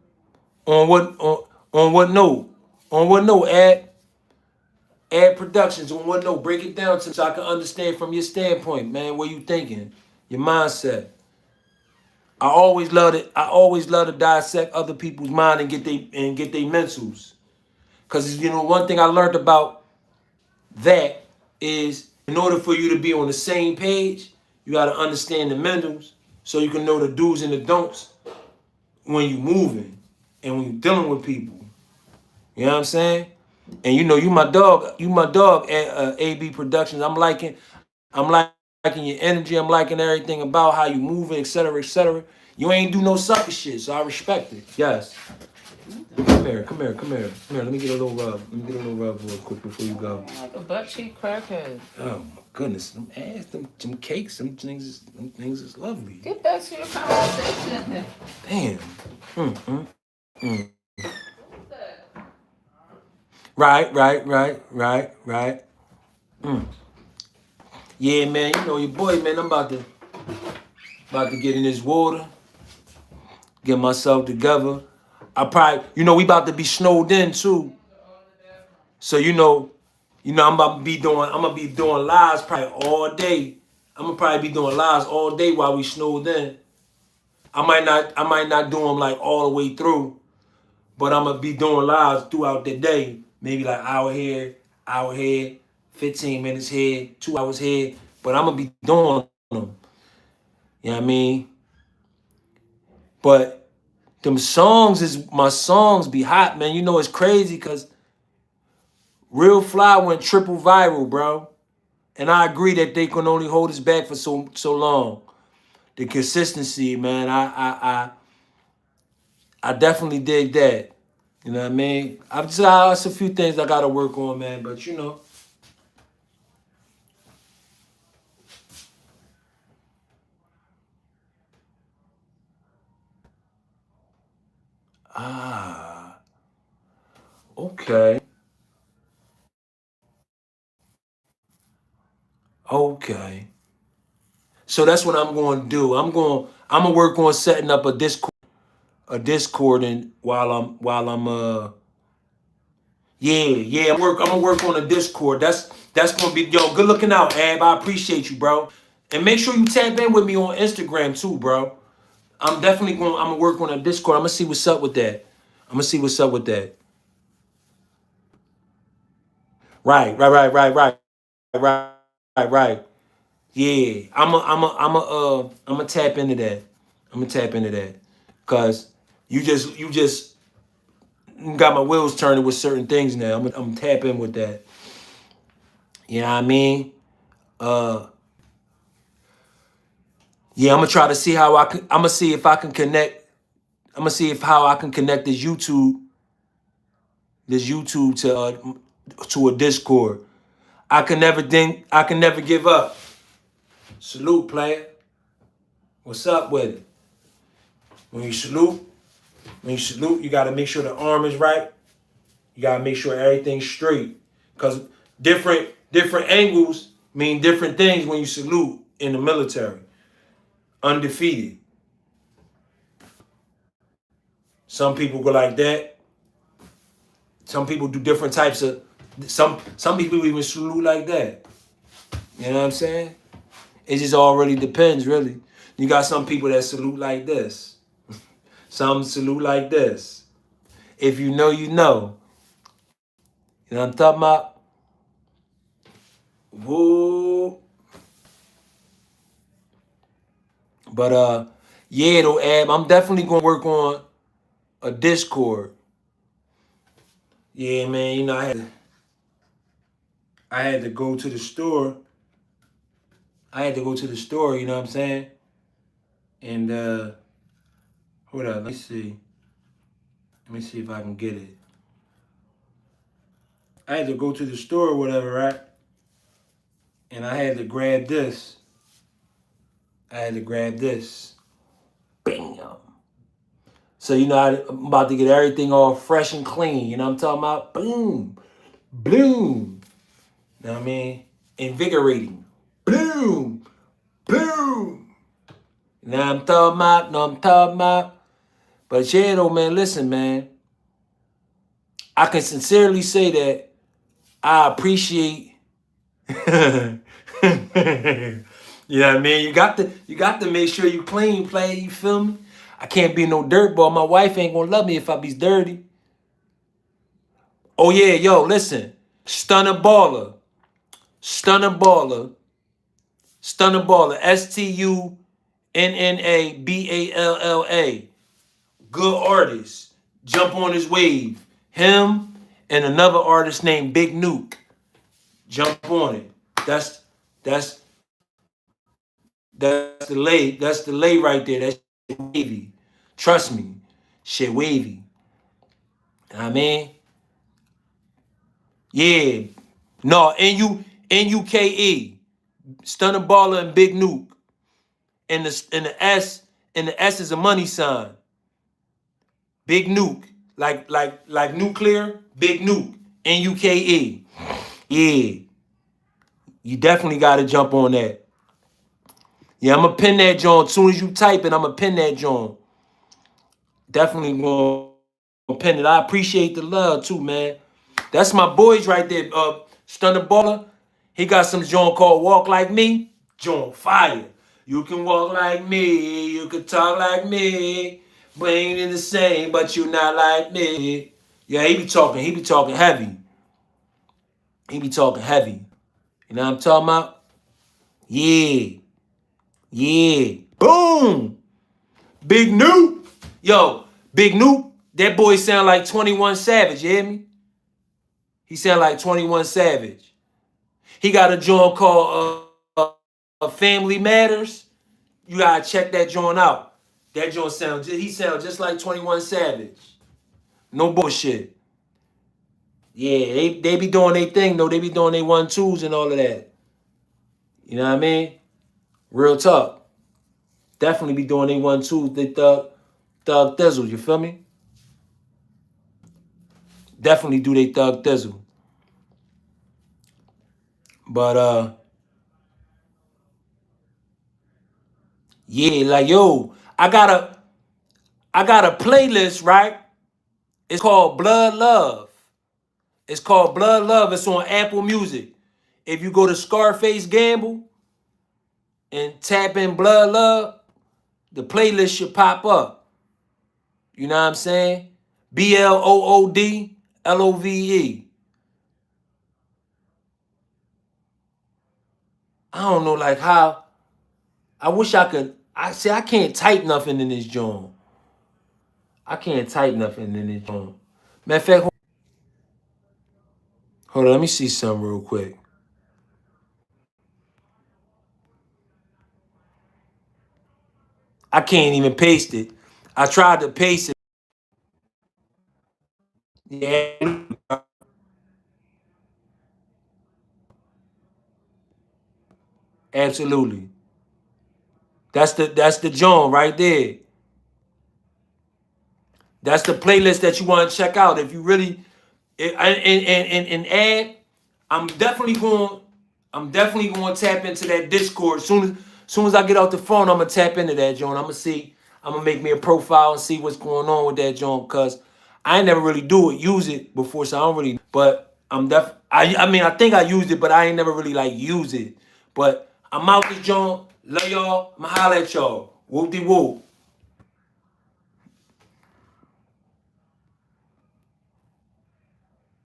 on what note? On what note? Add productions. On what note? Break it down to me so I can understand from your standpoint, man. What you thinking? Your mindset. I always love to dissect other people's mind and get they mentals. Cause you know one thing I learned about that is in order for you to be on the same page, you gotta understand the mentals so you can know the do's and the don'ts when you moving and when you dealing with people. You know what I'm saying? And you know you my dog at AB Productions. I'm liking your energy. I'm liking everything about how you moving, et cetera, et cetera. You ain't do no sucker shit, so I respect it. Yes. Come here, come here, come here. Come here, let me get a little rub. Let me get a little rub real quick before you go. Like a butt cheek crackhead. Oh my goodness. Them ass, them cakes, them things is lovely. Get back to your conversation. Damn. Mm. Right. Yeah, man, you know your boy, man, I'm about to get in this water, get myself together. I probably, we about to be snowed in too. So I'm gonna be doing lives probably all day. I'm gonna probably be doing lives all day while we snowed in. I might not do them like all the way through, but I'm gonna be doing lives throughout the day. Maybe like hour here, 15 minutes here, 2 hours here. But I'm gonna be doing them. You know what I mean? But my songs be hot, man. You know it's crazy because Real Fly went triple viral, bro. And I agree that they can only hold us back for so long. The consistency, man. I definitely dig that. You know what I mean? It's a few things I gotta work on, man. But ah, okay, okay. So that's what I'm going to do. I'm gonna work on setting up a Discord, and while I'm yeah, I'm gonna work on a Discord. That's gonna be good looking out, Ab. I appreciate you, bro. And make sure you tap in with me on Instagram too, bro. I'm gonna work on a Discord. I'm gonna see what's up with that. I'm gonna see what's up with that. Right. Yeah, I'm a tap into that. I'm gonna tap into that, cause you just got my wheels turning with certain things now. I'm tap in with that. You know what I mean? Uh, yeah, I'm gonna try to see how I can. I'm gonna see if I can connect. I'm gonna see if how I can connect this YouTube to a Discord. I can never give up. Salute, player. What's up with it? When you salute, you gotta make sure the arm is right. You gotta make sure everything's straight. Cause different angles mean different things when you salute in the military. Undefeated. Some people go like that. Some people do different types of some people even salute like that. You know what I'm saying? It just already depends, really. You got some people that salute like this. Some salute like this. If you know, you know. You know what I'm talking about? Whoa. But yeah, though, Ab, I'm definitely gonna work on a Discord. Yeah, man. I had to go to the store. I had to go to the store. You know what I'm saying? And hold on. Let me see. Let me see if I can get it. I had to go to the store or whatever, right? And I had to grab this. I had to grab this. Bam. So you know, I'm about to get everything all fresh and clean. You know what I'm talking about? Boom, bloom. You know what I mean? Invigorating. Bloom, boom. You know what I'm talking about? Know what I'm talking about? But yeah, though, man, listen, man. I can sincerely say that I appreciate. You know what I mean? You got to make sure you clean, play. You feel me? I can't be no dirtball. My wife ain't gonna love me if I be dirty. Oh yeah, yo, listen. Stunner baller, stunner baller, stunner baller. STUNNABALLA. Good artist. Jump on his wave. Him and another artist named Big Nuke. Jump on it. That's that's that's the lay. That's the lay right there. That's wavy. Trust me. Shit wavy. You know what I mean? Yeah. No, NUKE. Stunner Baller and Big Nuke. And the S is a money sign. Big Nuke. Like nuclear, Big Nuke. NUKE. Yeah. You definitely gotta jump on that. Yeah, I'm gonna pin that joint. As soon as you type it, I'm gonna pin that joint. Definitely gonna pin it. I appreciate the love too, man. That's my boys right there. Stunner Baller. He got some joint called Walk Like Me. Joint fire. You can walk like me. You can talk like me. We ain't in the same, but you not like me. Yeah, he be talking. He be talking heavy. He be talking heavy. You know what I'm talking about? Yeah. Yeah. Boom. Big Nuke. Yo, Big Nuke. That boy sound like 21 Savage. You hear me? He sound like 21 Savage. He got a joint called Family Matters. You gotta check that joint out. That joint he sound just like 21 Savage. No bullshit. Yeah, they be doing their thing though. They be doing their 1-2s and all of that. You know what I mean? Real talk. Definitely be doing their 1-2s. They thug thizzle. You feel me? Definitely do they thug thizzle. But yeah, like yo, I got a playlist, right? It's called Blood Love. It's called Blood Love. It's on Apple Music. If you go to Scarface Gamble and tap in Blood Love, the playlist should pop up. You know what I'm saying? BLOODLOVE. I don't know like how. I wish I could. I can't type nothing in this joint. I can't type nothing in this joint. Matter of fact, hold on, let me see something real quick. I can't even paste it. I tried to paste it. Yeah. Absolutely. That's the joint right there. That's the playlist that you want to check out. If you really and add, I'm definitely going to tap into that Discord. Soon as I get off the phone, I'm gonna tap into that joint. I'm gonna make me a profile and see what's going on with that joint because I ain't never really use it before, so I don't really. But I mean, I think I used it, but I ain't never really like use it. But I'm out this joint. Love y'all. I'ma holla at y'all. Whoop de whoop.